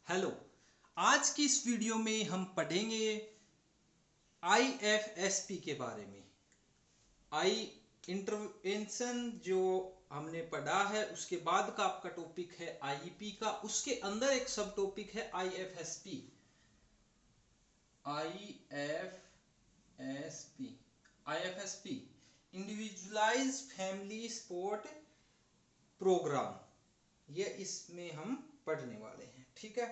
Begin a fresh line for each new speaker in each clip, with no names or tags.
Hello. आज की इस वीडियो में हम पढ़ेंगे IFSP के बारे में। आई इंटरवेंशन जो हमने पढ़ा है उसके बाद का आपका टॉपिक है IEP का, उसके अंदर एक सब टॉपिक है IFSP। IFSP individualised family support programme, ये इसमें हम पढ़ने वाले हैं। ठीक है,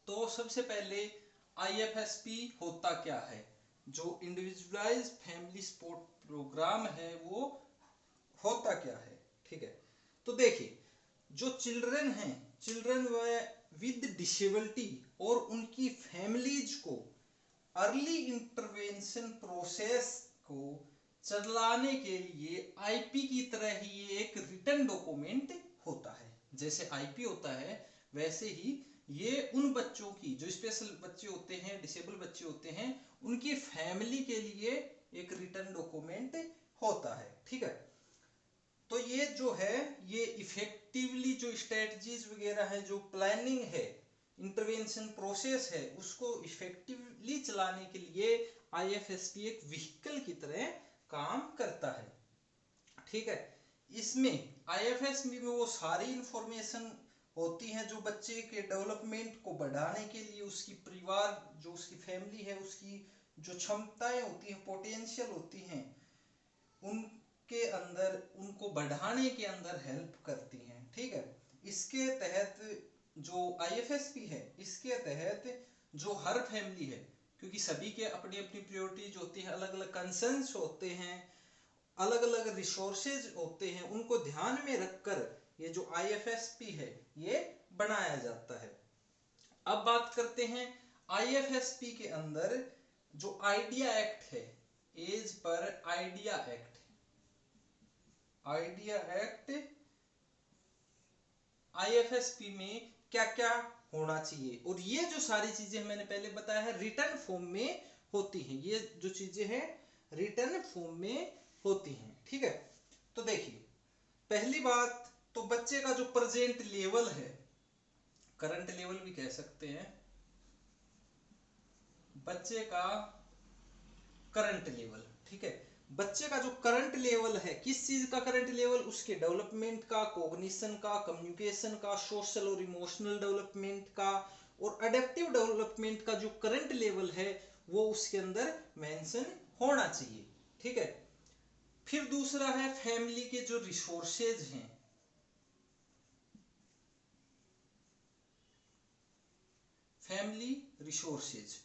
तो सबसे पहले IFSP होता क्या है। जो इंडिविजुअलाइज्ड फैमिली सपोर्ट प्रोग्राम है वो होता क्या है। ठीक है, तो देखिए, जो चिल्ड्रन विद डिसेबिलिटी और उनकी फैमिलीज को अर्ली इंटरवेंशन प्रोसेस को चलाने के लिए आईपी की तरह ही ये एक रिटन डॉक्यूमेंट होता है। जैसे आईपी होता है वैसे ही ये उन बच्चों की, जो स्पेशल बच्चे होते हैं, डिसेबल बच्चे होते हैं, उनकी फैमिली के लिए एक रिटन डॉक्यूमेंट होता है। ठीक है, तो ये जो है ये इफेक्टिवली जो स्ट्रेटजीज वगैरह है, जो प्लानिंग है, इंटरवेंशन प्रोसेस है, उसको इफेक्टिवली चलाने के लिए IFSP एक व्हीकल की तरह काम करता है। ठीक है, इसमें IFSP में वो सारी इंफॉर्मेशन होती है जो बच्चे के डेवलपमेंट को बढ़ाने के लिए, उसकी परिवार, जो उसकी फैमिली है, उसकी जो क्षमताएं होती हैं, पोटेंशियल होती हैं, उनके अंदर, उनको बढ़ाने के अंदर हेल्प करती हैं। ठीक है, इसके तहत जो IFSP है, इसके तहत जो हर फैमिली है, क्योंकि सभी के अपनी अपनी प्रायोरिटीज होती है, अलग अलग कंसर्न्स होते हैं, अलग अलग रिसोर्सेज होते हैं, उनको ध्यान में रखकर ये जो IFSP है ये बनाया जाता है। अब बात करते हैं IFSP के अंदर जो आइडिया एक्ट है, as per IDEA act, IFSP में क्या क्या होना चाहिए। और ये जो सारी चीजें मैंने पहले बताया है रिटर्न फॉर्म में होती हैं, ये जो चीजें हैं रिटर्न फॉर्म में होती हैं। ठीक है, तो देखिए, पहली बात तो बच्चे का जो प्रेजेंट लेवल है, करंट लेवल भी कह सकते हैं, बच्चे का करंट लेवल। ठीक है, बच्चे का जो करंट लेवल है, किस चीज का करंट लेवल, उसके डेवलपमेंट का, कॉग्निशन का, कम्युनिकेशन का, सोशल और इमोशनल डेवलपमेंट का और अडेप्टिव डेवलपमेंट का जो करंट लेवल है वो उसके अंदर मेंशन होना चाहिए। ठीक है, फिर दूसरा है फैमिली के जो रिसोर्सेज हैं, फैमिली रिसोर्सेज,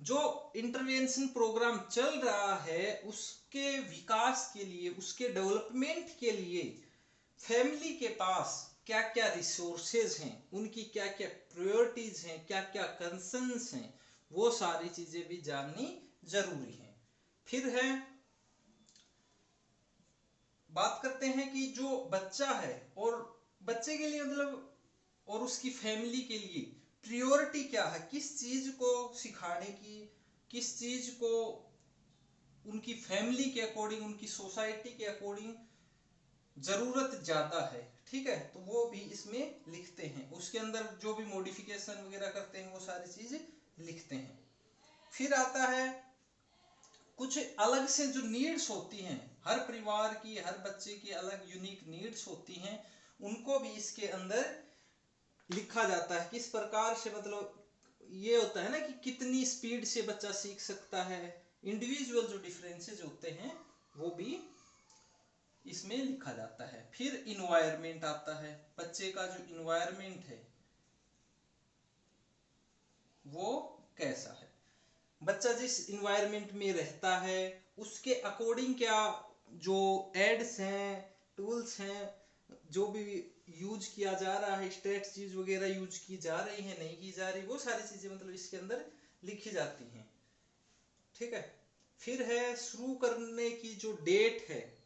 जो इंटरवेंशन प्रोग्राम चल रहा है उसके विकास के लिए, उसके डेवलपमेंट के लिए फैमिली के पास क्या क्या रिसोर्सेज हैं, उनकी क्या क्या प्रायोरिटीज हैं, क्या क्या कंसर्न्स हैं, वो सारी चीजें भी जाननी जरूरी है। फिर है, बात करते हैं कि जो बच्चा है और बच्चे के लिए मतलब और उसकी फैमिली के लिए प्रायोरिटी क्या है, किस चीज को सिखाने की, किस चीज को उनकी फैमिली के अकॉर्डिंग, उनकी सोसाइटी के अकॉर्डिंग जरूरत ज्यादा है। ठीक है, तो वो भी इसमें लिखते हैं, उसके अंदर जो भी मॉडिफिकेशन वगैरह करते हैं वो सारी चीज लिखते हैं। फिर आता है कुछ अलग से जो नीड्स होती हैं, हर परिवार की, हर बच्चे की अलग यूनिक नीड्स होती हैं, उनको भी इसके अंदर लिखा जाता है। किस प्रकार से, मतलब ये होता है ना कि कितनी स्पीड से बच्चा सीख सकता है, इंडिविजुअल जो डिफरेंसेस होते हैं वो भी इसमें लिखा जाता है। फिर इन्वायरमेंट आता है, बच्चे का जो इन्वायरमेंट है वो कैसा है, बच्चा जिस इन्वायरमेंट में रहता है उसके अकॉर्डिंग क्या जो एड्स हैं, टूल्स हैं, जो भी यूज किया जा रहा है, स्ट्रेटजीज वगैरह यूज की जा रही है, नहीं की जा रही, वो सारी चीजें मतलब इसके अंदर लिखी जाती हैं। ठीक है, फिर है शुरू करने की जो डेट है,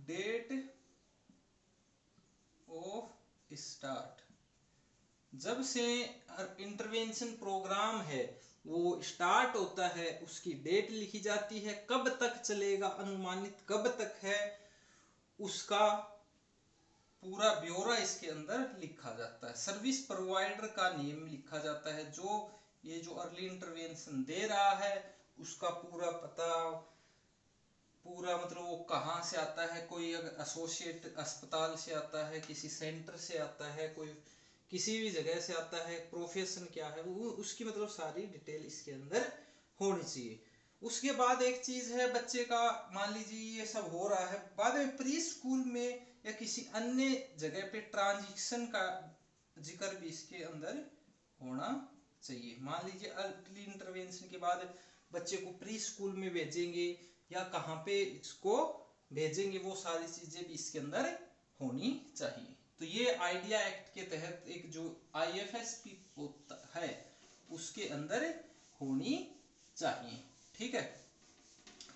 डेट ऑफ स्टार्ट, जब से इंटरवेंशन प्रोग्राम है वो स्टार्ट होता है उसकी डेट लिखी जाती है, कब तक चलेगा, अनुमानित कब तक है उसका पूरा ब्यौरा इसके अंदर लिखा जाता है। सर्विस प्रोवाइडर का नेम लिखा जाता है, जो ये जो अर्ली इंटरवेंशन दे रहा है उसका पूरा पता, पूरा मतलब वो कहाँ से आता है, कोई अगर एसोसिएट अस्पताल से आता है, किसी सेंटर से आता है, कोई किसी भी जगह से आता है, प्रोफेशन क्या है वो उसकी मतलब सारी डिटेल इसके अंदर होनी चाहिए। उसके बाद एक चीज है बच्चे का, मान लीजिए ये सब हो रहा है, बाद में प्री स्कूल में या किसी अन्य जगह पे ट्रांजिशन का जिक्र भी इसके अंदर होना चाहिए। मान लीजिए अर्ली इंटरवेंशन के बाद बच्चे को प्री स्कूल में भेजेंगे या कहाँ पे इसको भेजेंगे, वो सारी चीजें भी इसके अंदर होनी चाहिए। तो ये आइडिया एक्ट के तहत एक जो IFSP होता है उसके अंदर होनी चाहिए, ठीक है।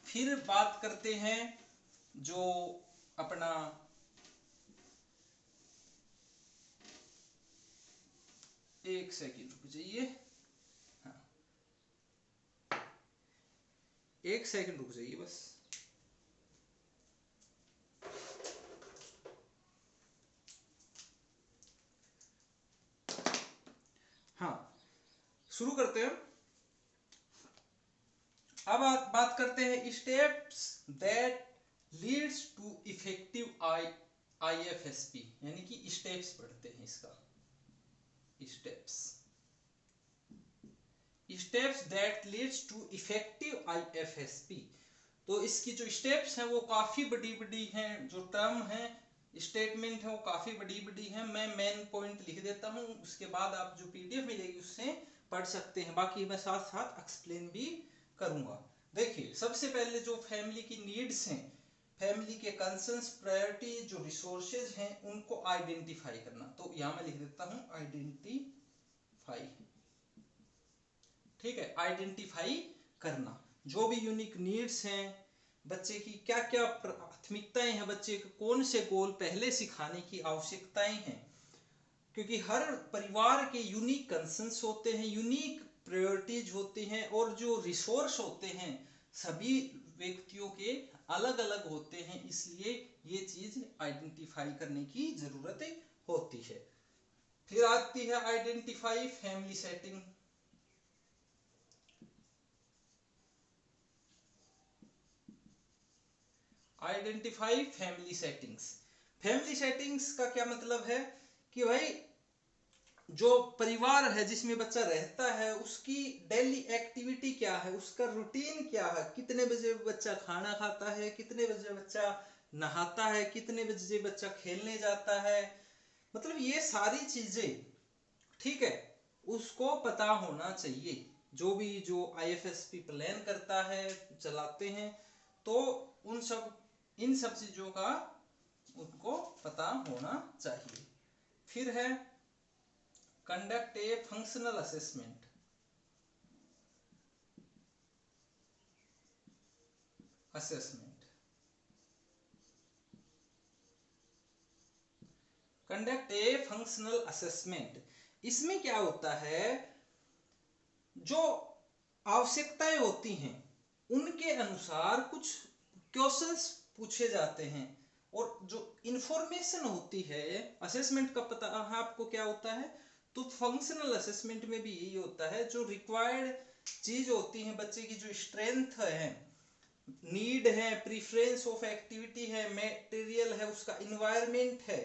फिर बात करते हैं जो अपना एक सेकंड रुक जाइए, हाँ एक सेकंड रुक जाइए बस। हाँ शुरू करते हैं। अब बात करते हैं steps that leads to effective IFSP, यानी कि स्टेप्स पढ़ते हैं इसका। Steps that leads to effective IFSP। तो इसकी जो स्टेप्स हैं वो काफी बड़ी बड़ी हैं, जो टर्म है स्टेटमेंट है वो काफी बड़ी बड़ी है। मैं मेन पॉइंट लिख देता हूँ, उसके बाद आप जो PDF मिलेगी उससे पढ़ सकते हैं, बाकी मैं साथ साथ एक्सप्लेन भी करूंगा। देखिए सबसे पहले जो फैमिली की नीड्स हैं, फैमिली के कंसर्न्स, प्रायोरिटी, जो रिसोर्सेज हैं उनको आइडेंटिफाई करना। तो यहाँ मैं लिख देता हूँ आइडेंटिफाई, ठीक है, आइडेंटिफाई करना जो भी यूनिक नीड्स हैं बच्चे की, क्या क्या प्राथमिकताएं हैं, बच्चे को कौन से गोल पहले सिखाने की आवश्यकताएं हैं, क्योंकि हर परिवार के यूनिक कंसर्न्स होते हैं, यूनिक प्रायोरिटीज होते हैं, और जो रिसोर्स होते हैं सभी व्यक्तियों के अलग अलग होते हैं, इसलिए ये चीज आइडेंटिफाई करने की जरूरत होती है। फिर आती है identify family setting. Identify family settings. Family settings का क्या मतलब है कि भाई जो परिवार है जिसमें बच्चा रहता है उसकी डेली एक्टिविटी क्या है, उसका रूटीन क्या है, कितने बजे बच्चा खाना खाता है, कितने बजे बच्चा नहाता है, कितने बजे बच्चा खेलने जाता है, मतलब ये सारी चीजें, ठीक है, उसको पता होना चाहिए। जो भी जो IFSP प्लान करता है, चलाते हैं, तो इन सब चीजों का उनको पता होना चाहिए। फिर है conduct a functional assessment. Conduct a functional assessment, इसमें क्या होता है, जो आवश्यकताएं होती हैं उनके अनुसार कुछ क्वेश्चंस पूछे जाते हैं, और जो इंफॉर्मेशन होती है असेसमेंट का पता है आपको क्या होता है, तो फंक्शनल असेसमेंट में भी यही होता है, जो रिक्वायर्ड चीज होती है बच्चे की, जो स्ट्रेंथ है, नीड है, प्रीफरेंस ऑफ एक्टिविटी है, मटेरियल है, उसका इन्वायरमेंट है,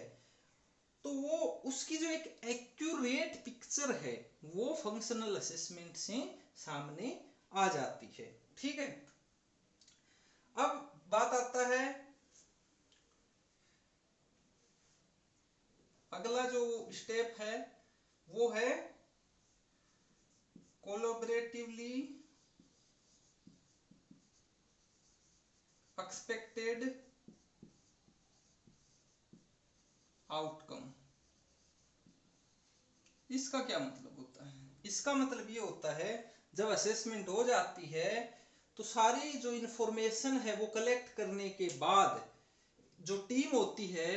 तो वो उसकी जो एक एक्यूरेट पिक्चर है वो फंक्शनल असेसमेंट से सामने आ जाती है, ठीक है। अब बात आता है अगला जो स्टेप है वो है कोलैबोरेटिवली एक्सपेक्टेड आउटकम। इसका क्या मतलब होता है, इसका मतलब ये होता है जब असेसमेंट हो जाती है तो सारी जो इंफॉर्मेशन है वो कलेक्ट करने के बाद जो टीम होती है,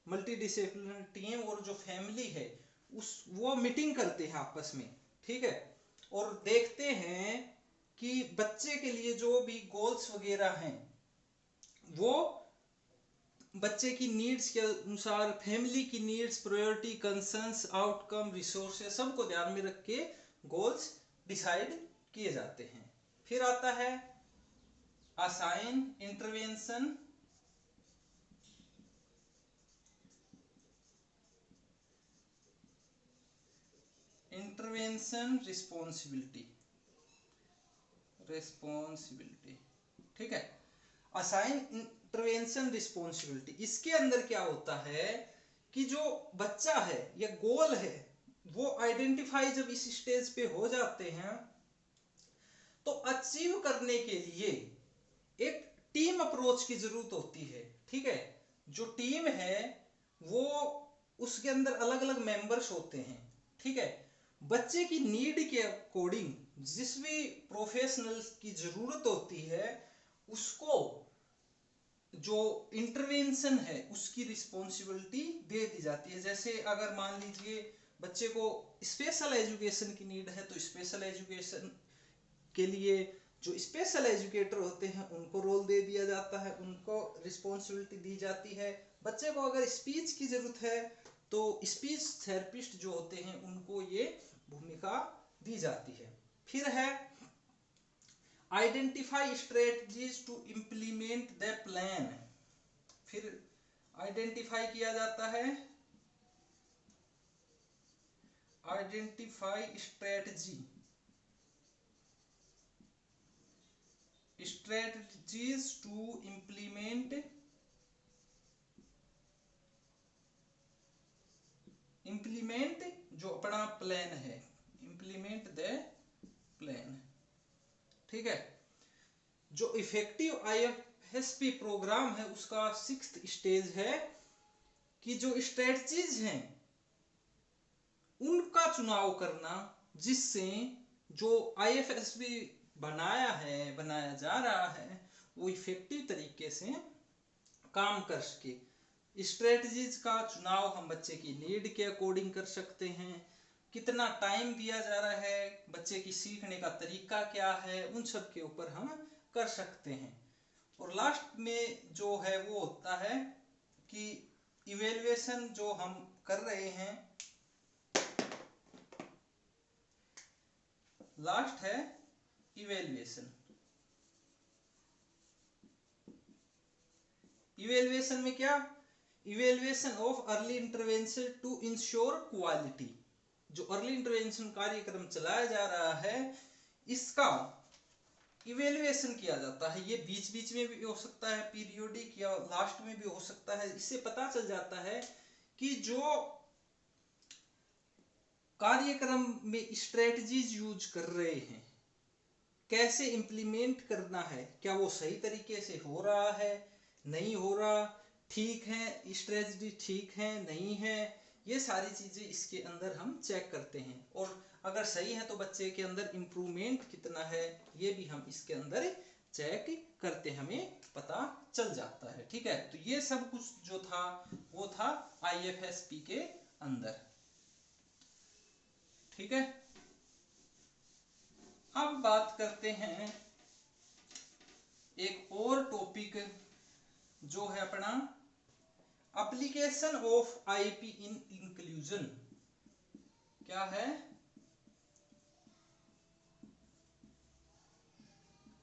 मल्टी डिसिप्लिनरी टीम, और जो फैमिली है उस वो मीटिंग करते हैं आपस में, ठीक है, और देखते हैं कि बच्चे के लिए जो भी गोल्स वगैरह हैं वो बच्चे की नीड्स के अनुसार, फैमिली की needs, priority, concerns, outcome, resources सबको ध्यान में रख के गोल्स डिसाइड किए जाते हैं। फिर आता है असाइन, इंटरवेंशन, रिस्पॉन्सिबिलिटी, ठीक है। असाइन, इंटरवेंशन, रिस्पॉन्सिबिलिटी, इसके अंदर क्या होता है कि जो बच्चा है या गोल है वो आइडेंटिफाई जब इस स्टेज पे हो जाते हैं तो अचीव करने के लिए एक टीम अप्रोच की जरूरत होती है, ठीक है। जो टीम है वो उसके अंदर अलग अलग मेंबर्स होते हैं, ठीक है। बच्चे की नीड के अकॉर्डिंग जिस भी प्रोफेशनल की जरूरत होती है उसको जो इंटरवेंशन है उसकी रिस्पॉन्सिबिलिटी दे दी जाती है। जैसे अगर मान लीजिए बच्चे को स्पेशल एजुकेशन की नीड है तो स्पेशल एजुकेशन के लिए जो स्पेशल एजुकेटर होते हैं उनको रोल दे दिया जाता है, उनको रिस्पॉन्सिबिलिटी दी जाती है। बच्चे को अगर स्पीच की जरूरत है तो स्पीच थेरेपिस्ट जो होते हैं उनको ये भूमिका दी जाती है। फिर है identify strategies to implement the plan. फिर आइडेंटिफाई किया जाता है, आइडेंटिफाई स्ट्रेटजीज टू इम्प्लीमेंट जो अपना प्लान है, इम्प्लीमेंट द प्लान, ठीक है। जो इफेक्टिव आईएफएसपी प्रोग्राम है उसका 6th स्टेज है कि जो स्ट्रेटजीज हैं उनका चुनाव करना जिससे जो आईएफएसपी बनाया जा रहा है वो इफेक्टिव तरीके से काम कर सके। स्ट्रेटजीज का चुनाव हम बच्चे की नीड के अकॉर्डिंग कर सकते हैं, कितना टाइम दिया जा रहा है, बच्चे की सीखने का तरीका क्या है, उन सब के ऊपर हम कर सकते हैं। और लास्ट में जो है वो होता है कि इवेल्युएशन जो हम कर रहे हैं, लास्ट है इवेल्युएशन। इवेल्युएशन में क्या, evaluation of early intervention to ensure quality. जो अर्ली इंटरवेंशन कार्यक्रम चलाया जा रहा है इसका इवेल्युएशन किया जाता है। ये बीच बीच में भी हो सकता है, पीरियोडिक, या लास्ट में भी हो सकता है। इससे पता चल जाता है कि जो कार्यक्रम में स्ट्रेटजीज यूज कर रहे हैं कैसे इंप्लीमेंट करना है, क्या वो सही तरीके से हो रहा है, नहीं हो रहा, ठीक है, स्ट्रेटजी ठीक है, नहीं है, ये सारी चीजें इसके अंदर हम चेक करते हैं। और अगर सही है तो बच्चे के अंदर इम्प्रूवमेंट कितना है ये भी हम इसके अंदर चेक करते, हमें पता चल जाता है, ठीक है। तो ये सब कुछ जो था वो था आईएफएसपी के अंदर, ठीक है। अब बात करते हैं एक और टॉपिक जो है अपना application of IP in inclusion. क्या है,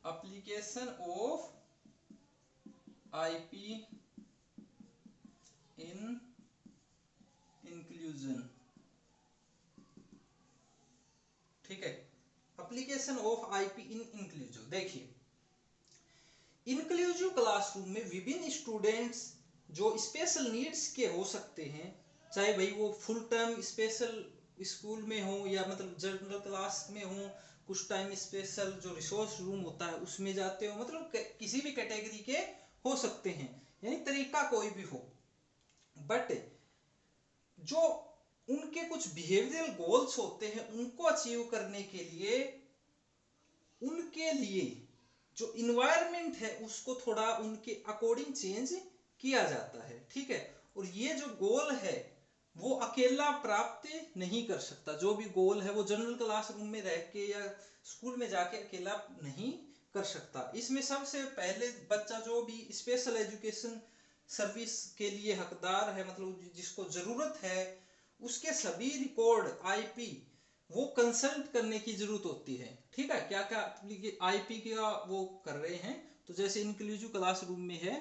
application of IP in inclusion, ठीक है। Application of IP in inclusion, देखिए इंक्लूसिव क्लासरूम में विभिन्न स्टूडेंट्स जो स्पेशल नीड्स के हो सकते हैं, चाहे भाई वो फुल टाइम स्पेशल स्कूल में हो या मतलब जनरल क्लास में हो, कुछ टाइम स्पेशल जो रिसोर्स रूम होता है उसमें जाते हो, मतलब किसी भी कैटेगरी के हो सकते हैं, यानी तरीका कोई भी हो। बट जो उनके कुछ बिहेवियरल गोल्स होते हैं उनको अचीव करने के लिए उनके लिए जो इन्वायरमेंट है उसको थोड़ा उनके अकॉर्डिंग चेंज किया जाता है, ठीक है। और ये जो गोल है वो अकेला प्राप्त नहीं कर सकता, जो भी गोल है वो जनरल क्लासरूम में रह के या स्कूल में जाके अकेला नहीं कर सकता। इसमें सबसे पहले बच्चा जो भी स्पेशल एजुकेशन सर्विस के लिए हकदार है, मतलब जिसको जरूरत है, उसके सभी रिकॉर्ड आईपी वो कंसल्ट करने की जरूरत होती है। ठीक है, क्या क्या आईपी का वो कर रहे हैं। तो जैसे इंक्लूसिव क्लासरूम में है,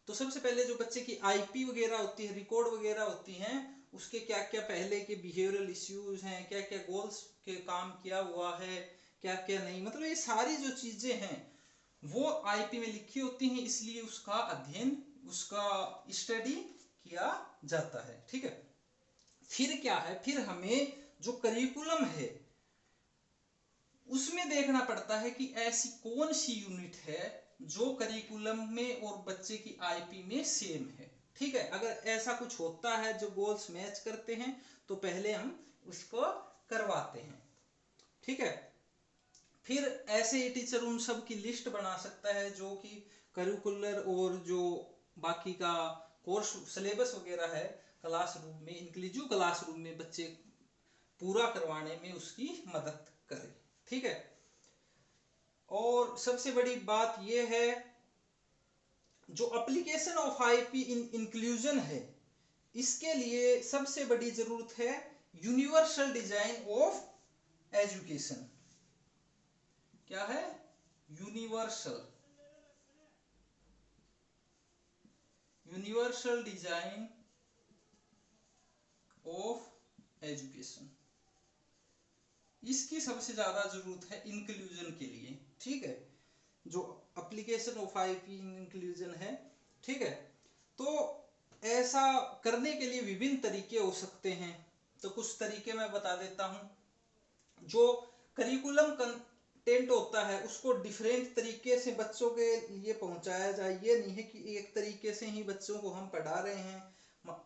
तो सबसे पहले जो बच्चे की आईपी वगैरह होती है, रिकॉर्ड वगैरह होती हैं, उसके क्या क्या पहले के बिहेवियरल इश्यूज हैं, क्या क्या गोल्स के काम किया हुआ है, क्या क्या नहीं, मतलब ये सारी जो चीजें हैं वो आईपी में लिखी होती हैं, इसलिए उसका अध्ययन, उसका स्टडी किया जाता है। ठीक है, फिर क्या है, फिर हमें जो करिकुलम है उसमें देखना पड़ता है कि ऐसी कौन सी यूनिट है जो करिकुलम में और बच्चे की आईपी में सेम है। ठीक है, अगर ऐसा कुछ होता है जो गोल्स मैच करते हैं तो पहले हम उसको करवाते हैं। ठीक है, फिर ऐसे ही टीचर उन सब की लिस्ट बना सकता है जो कि करिकुलर और जो बाकी का कोर्स सिलेबस वगैरह है क्लासरूम में, इंक्लूसिव क्लासरूम में बच्चे पूरा करवाने में उसकी मदद करे। ठीक है, और सबसे बड़ी बात यह है, जो application of IP in inclusion है, इसके लिए सबसे बड़ी जरूरत है यूनिवर्सल डिजाइन ऑफ एजुकेशन। क्या है? यूनिवर्सल डिजाइन ऑफ एजुकेशन, इसकी सबसे ज्यादा जरूरत है इंक्लूजन के लिए। ठीक है, जो application of IP in inclusion है। ठीक है, तो ऐसा करने के लिए विभिन्न तरीके हो सकते हैं, तो कुछ तरीके मैं बता देता हूं। जो करिकुलम कंटेंट होता है उसको डिफरेंट तरीके से बच्चों के लिए पहुंचाया जाए। ये नहीं है कि एक तरीके से ही बच्चों को हम पढ़ा रहे हैं।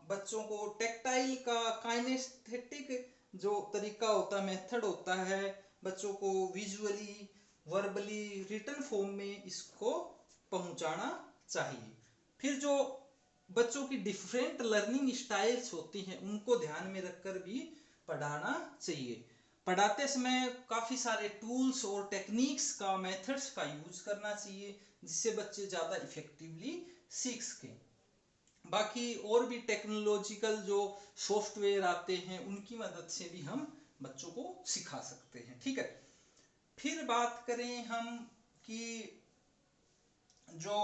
बच्चों को टेक्टाइल का काइनेस्थेटिक जो तरीका होता है, मेथड होता है, बच्चों को विजुअली, वर्बली, रिटन फॉर्म में इसको पहुंचाना चाहिए। फिर जो बच्चों की डिफरेंट लर्निंग स्टाइल्स होती हैं उनको ध्यान में रखकर भी पढ़ाना चाहिए। पढ़ाते समय काफ़ी सारे टूल्स और टेक्निक्स का, मेथड्स का यूज करना चाहिए जिससे बच्चे ज़्यादा इफेक्टिवली सीख सकें। बाकी और भी टेक्नोलॉजिकल जो सॉफ्टवेयर आते हैं उनकी मदद से भी हम बच्चों को सिखा सकते हैं। ठीक है, फिर बात करें हम कि जो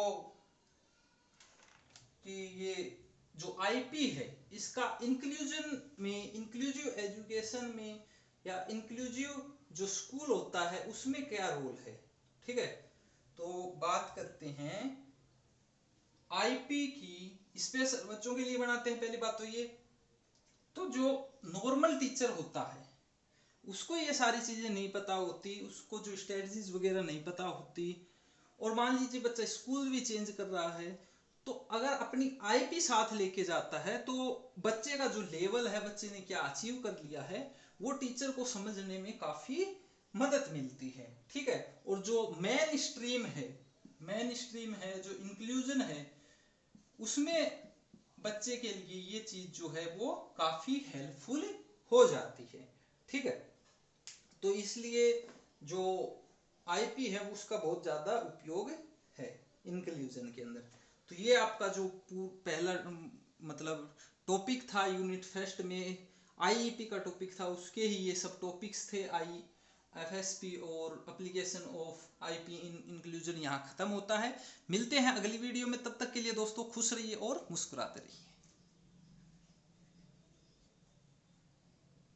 कि ये जो आईपी है इसका इंक्लूजन में, इंक्लूसिव एजुकेशन में या इंक्लूसिव जो स्कूल होता है उसमें क्या रोल है। ठीक है, तो बात करते हैं आईपी की। स्पेशल बच्चों के लिए बनाते हैं, पहली बात तो ये। तो जो नॉर्मल टीचर होता है उसको ये सारी चीजें नहीं पता होती, उसको जो स्ट्रेटजीज वगैरह नहीं पता होती, और मान लीजिए बच्चा स्कूल भी चेंज कर रहा है, तो अगर अपनी आईपी साथ लेके जाता है तो बच्चे का जो लेवल है, बच्चे ने क्या अचीव कर लिया है, वो टीचर को समझने में काफी मदद मिलती है। ठीक है, और जो मेन स्ट्रीम है, जो इंक्लूजन है, उसमें बच्चे के लिए ये चीज जो है वो काफी हेल्पफुल हो जाती है। ठीक है, तो इसलिए जो आईपी है उसका बहुत ज्यादा उपयोग है इंक्लूजन के अंदर। तो ये आपका जो पहला मतलब टॉपिक था यूनिट फर्स्ट में, आईईपी का टॉपिक था, उसके ही ये सब टॉपिक्स थे। एफएसपी और application of IP in inclusion यहाँ खत्म होता है। मिलते हैं अगली वीडियो में, तब तक के लिए दोस्तों खुश रहिए और मुस्कुराते रहिए।